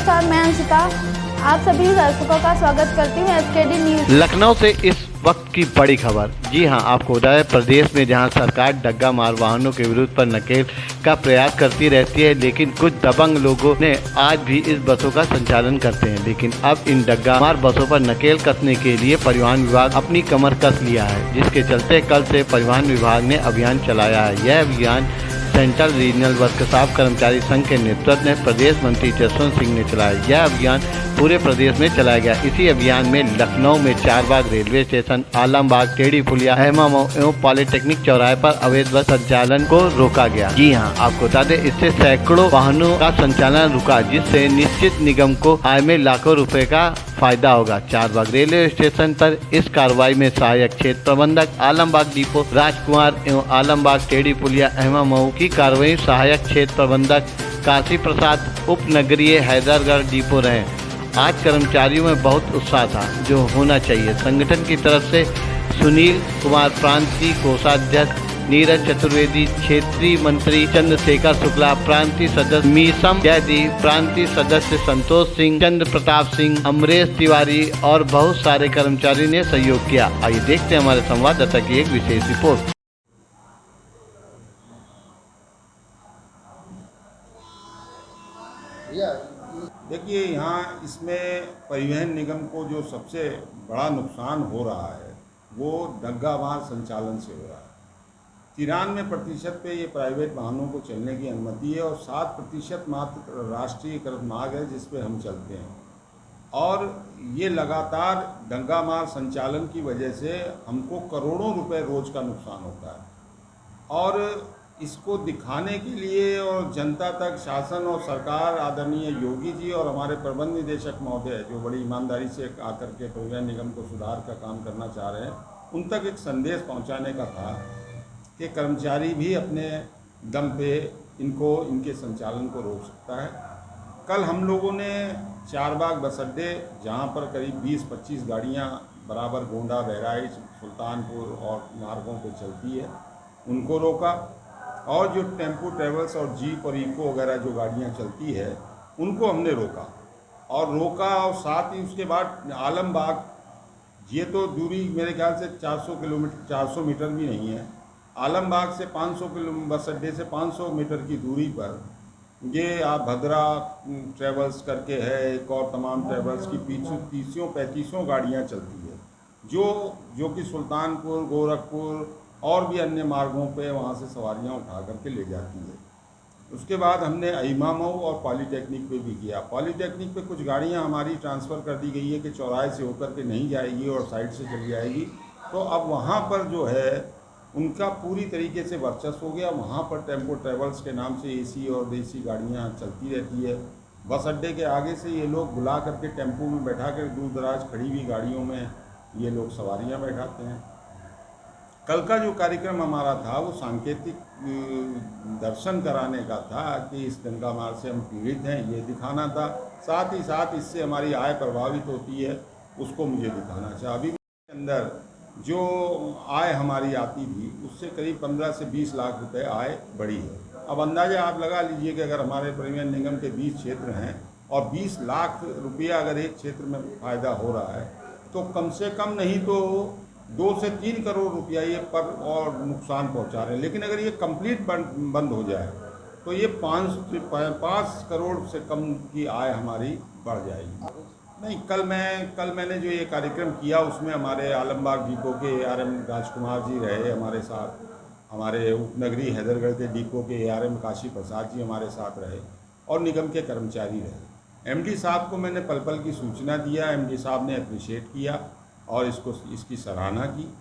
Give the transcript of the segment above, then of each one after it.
नमस्कार, मैं अंशिता आप सभी दर्शकों का स्वागत करती हूँ एसकेडी न्यूज। लखनऊ से इस वक्त की बड़ी खबर। जी हां, आपको बताया प्रदेश में जहां सरकार डग्गा मार वाहनों के विरुद्ध पर नकेल का प्रयास करती रहती है, लेकिन कुछ दबंग लोगों ने आज भी इस बसों का संचालन करते हैं। लेकिन अब इन डग्गा मार बसों पर नकेल कसने के लिए परिवहन विभाग अपनी कमर कस लिया है, जिसके चलते कल से परिवहन विभाग ने अभियान चलाया है। यह अभियान सेंट्रल रीजनल वर्कशॉप कर्मचारी संघ के नेतृत्व में प्रदेश मंत्री जसवंत सिंह ने चलाया। यह अभियान पूरे प्रदेश में चलाया गया। इसी अभियान में लखनऊ में चारबाग रेलवे स्टेशन, आलमबाग, टेढ़ी पुलिया, अहमद एवं पॉलिटेक्निक चौराहे पर अवैध बस संचालन को रोका गया। जी हां, आपको बता दें, इससे सैकड़ों वाहनों का संचालन रुका, जिससे निश्चित निगम को आय में लाखों रुपए का फायदा होगा। चारबाग रेलवे स्टेशन पर इस कार्रवाई में सहायक क्षेत्र प्रबंधक, आलमबाग डिपो राजकुमार एवं आलमबाग, टेढ़ी पुलिया, अहमद की कार्रवाई सहायक क्षेत्र प्रबंधक काशी प्रसाद, उप नगरीय हैदरगढ़ डिपो रहे। आज कर्मचारियों में बहुत उत्साह था, जो होना चाहिए। संगठन की तरफ से सुनील कुमार प्रांतीय कोषाध्यक्ष, नीरज चतुर्वेदी क्षेत्रीय मंत्री, चंद्रशेखर शुक्ला प्रांतीय सदस्य, मीसम जयदीप प्रांतीय सदस्य, संतोष सिंह, चंद्र प्रताप सिंह, अमरेश तिवारी और बहुत सारे कर्मचारी ने सहयोग किया। आइए देखते हैं हमारे संवाददाता की एक विशेष रिपोर्ट। देखिए, यहाँ इसमें परिवहन निगम को जो सबसे बड़ा नुकसान हो रहा है वो डग्गामार संचालन से हो रहा है। 93% पे ये प्राइवेट वाहनों को चलने की अनुमति है और 7% मात्र राष्ट्रीयकृत मार्ग है जिस पे हम चलते हैं। और ये लगातार डग्गामार संचालन की वजह से हमको करोड़ों रुपए रोज का नुकसान होता है। और इसको दिखाने के लिए और जनता तक शासन और सरकार, आदरणीय योगी जी और हमारे प्रबंध निदेशक महोदय जो बड़ी ईमानदारी से आकर के परिवहन निगम को सुधार का काम करना चाह रहे हैं, उन तक एक संदेश पहुंचाने का था कि कर्मचारी भी अपने दम पे इनके संचालन को रोक सकता है। कल हम लोगों ने चारबाग बस अड्डे, जहाँ पर करीब 20-25 गाड़ियाँ बराबर गोंडा, बहराइच, सुल्तानपुर और मार्गों पे चलती है, उनको रोका। और जो टेम्पो ट्रेवल्स और जीप और इको वगैरह जो गाड़ियाँ चलती है उनको हमने रोका। और साथ ही उसके बाद आलमबाग, ये तो दूरी मेरे ख्याल से 400 मीटर भी नहीं है। आलमबाग से 500 किलोमीटर, बस अड्डे से 500 मीटर की दूरी पर ये आप भद्रा ट्रेवल्स करके है, एक और तमाम ट्रेवल्स की 30-35 गाड़ियाँ चलती है, जो कि सुल्तानपुर, गोरखपुर और भी अन्य मार्गों पे वहाँ से सवारियाँ उठा करके ले जाती है। उसके बाद हमने अहिमामऊ और पॉलीटेक्निक पे भी किया। पॉलीटेक्निक पे कुछ गाड़ियाँ हमारी ट्रांसफ़र कर दी गई है कि चौराहे से होकर के नहीं जाएगी और साइड से चली जाएगी। तो अब वहाँ पर जो है उनका पूरी तरीके से वर्चस्व हो गया। वहाँ पर टेम्पो ट्रेवल्स के नाम से एसी और देसी गाड़ियाँ चलती रहती है। बस अड्डे के आगे से ये लोग बुला करके टेम्पो में बैठा कर दूर दराज खड़ी हुई गाड़ियों में ये लोग सवारियाँ बैठाते हैं। कल का जो कार्यक्रम हमारा था वो सांकेतिक दर्शन कराने का था कि इस डग्गामार से हम पीड़ित हैं, ये दिखाना था। साथ ही साथ इससे हमारी आय प्रभावित होती है, उसको मुझे दिखाना चाहिए। अभी अंदर जो आय हमारी आती थी उससे करीब 15 से 20 लाख रुपए आय बढ़ी है। अब अंदाज़ा आप लगा लीजिए कि अगर हमारे परिवहन निगम के 20 क्षेत्र हैं और 20 लाख रुपया अगर एक क्षेत्र में फ़ायदा हो रहा है तो कम से कम नहीं तो 2 से 3 करोड़ रुपया ये पर और नुकसान पहुंचा रहे हैं। लेकिन अगर ये कंप्लीट बंद हो जाए तो ये 5 करोड़ से कम की आय हमारी बढ़ जाएगी। नहीं, कल मैंने जो ये कार्यक्रम किया उसमें हमारे आलमबाग डिपो के ARM राजकुमार जी रहे हमारे साथ, हमारे उपनगरीय हैदरगढ़ के डिपो के ARM काशी प्रसाद जी हमारे साथ रहे और निगम के कर्मचारी रहे। MD साहब को मैंने पल पल की सूचना दिया, MD साहब ने अप्रिशिएट किया और इसकी सराहना की।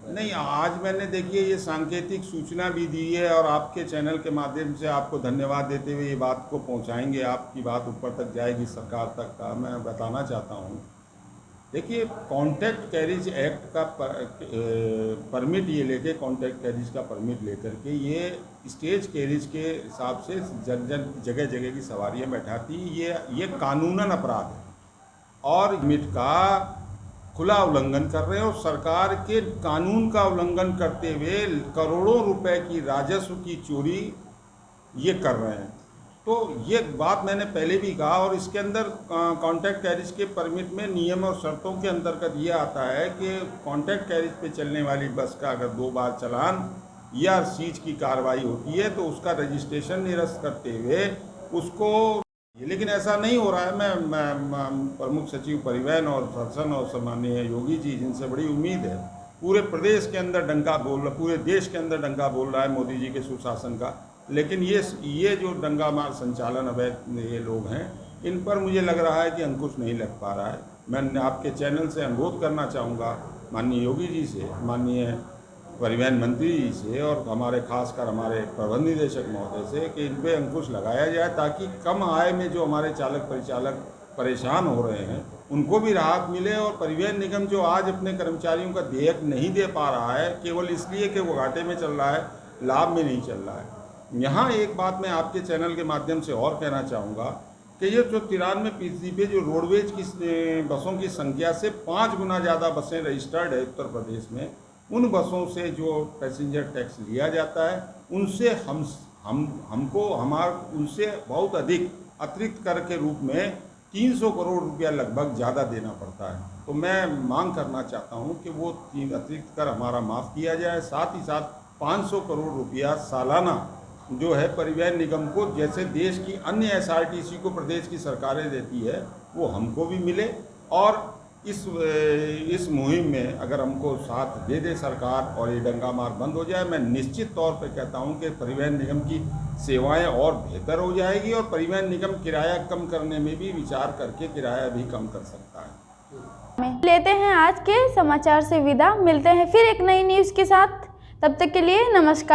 नहीं, आज मैंने देखिए ये सांकेतिक सूचना भी दी है और आपके चैनल के माध्यम से आपको धन्यवाद देते हुए ये बात को पहुंचाएंगे, आपकी बात ऊपर तक जाएगी, सरकार तक का मैं बताना चाहता हूं। देखिए, कॉन्ट्रैक्ट कैरिज एक्ट का परमिट ये लेके, कॉन्ट्रैक्ट कैरिज का परमिट लेकर के ये स्टेज कैरिज के हिसाब से जगह जगह की सवारियाँ बैठाती, ये कानूनन अपराध है और परमिट का खुला उल्लंघन कर रहे हैं और सरकार के कानून का उल्लंघन करते हुए करोड़ों रुपए की राजस्व की चोरी ये कर रहे हैं। तो ये बात मैंने पहले भी कहा, और इसके अंदर कॉन्ट्रैक्ट कैरिज के परमिट में नियम और शर्तों के अंतर्गत ये आता है कि कॉन्ट्रैक्ट कैरिज पे चलने वाली बस का अगर 2 बार चालान या सीज की कार्रवाई होती है तो उसका रजिस्ट्रेशन निरस्त करते हुए उसको, लेकिन ऐसा नहीं हो रहा है। मैं प्रमुख सचिव परिवहन और शासन और सम्माननीय योगी जी, जिनसे बड़ी उम्मीद है, पूरे प्रदेश के अंदर डंका बोल रहा, पूरे देश के अंदर डंका बोल रहा है मोदी जी के सुशासन का, लेकिन ये जो दंगा मार संचालन अवैध ये लोग हैं, इन पर मुझे लग रहा है कि अंकुश नहीं लग पा रहा है। मैं आपके चैनल से अनुरोध करना चाहूँगा माननीय योगी जी से, माननीय परिवहन मंत्री जी से और हमारे खासकर हमारे प्रबंध निदेशक महोदय से कि इन पर अंकुश लगाया जाए, ताकि कम आय में जो हमारे चालक परिचालक परेशान हो रहे हैं उनको भी राहत मिले, और परिवहन निगम जो आज अपने कर्मचारियों का देयक नहीं दे पा रहा है केवल इसलिए कि वो घाटे में चल रहा है, लाभ में नहीं चल रहा है। यहाँ एक बात मैं आपके चैनल के माध्यम से और कहना चाहूँगा कि ये जो 93% पे जो रोडवेज की बसों की संख्या से 5 गुना ज़्यादा बसें रजिस्टर्ड है उत्तर प्रदेश में, उन बसों से जो पैसेंजर टैक्स लिया जाता है उनसे उनसे बहुत अधिक अतिरिक्त कर के रूप में 300 करोड़ रुपया लगभग ज़्यादा देना पड़ता है। तो मैं मांग करना चाहता हूँ कि वो अतिरिक्त कर हमारा माफ़ किया जाए, साथ ही साथ 500 करोड़ रुपया सालाना जो है परिवहन निगम को, जैसे देश की अन्य एसआरटीसी को प्रदेश की सरकारें देती है, वो हमको भी मिले। और इस मुहिम में अगर हमको साथ दे दे सरकार और ये दंगा मार बंद हो जाए, मैं निश्चित तौर पर कहता हूँ कि परिवहन निगम की सेवाएं और बेहतर हो जाएगी, और परिवहन निगम किराया कम करने में भी विचार करके किराया भी कम कर सकता है। लेते हैं आज के समाचार से विदा, मिलते हैं फिर एक नई न्यूज़ के साथ, तब तक के लिए नमस्कार।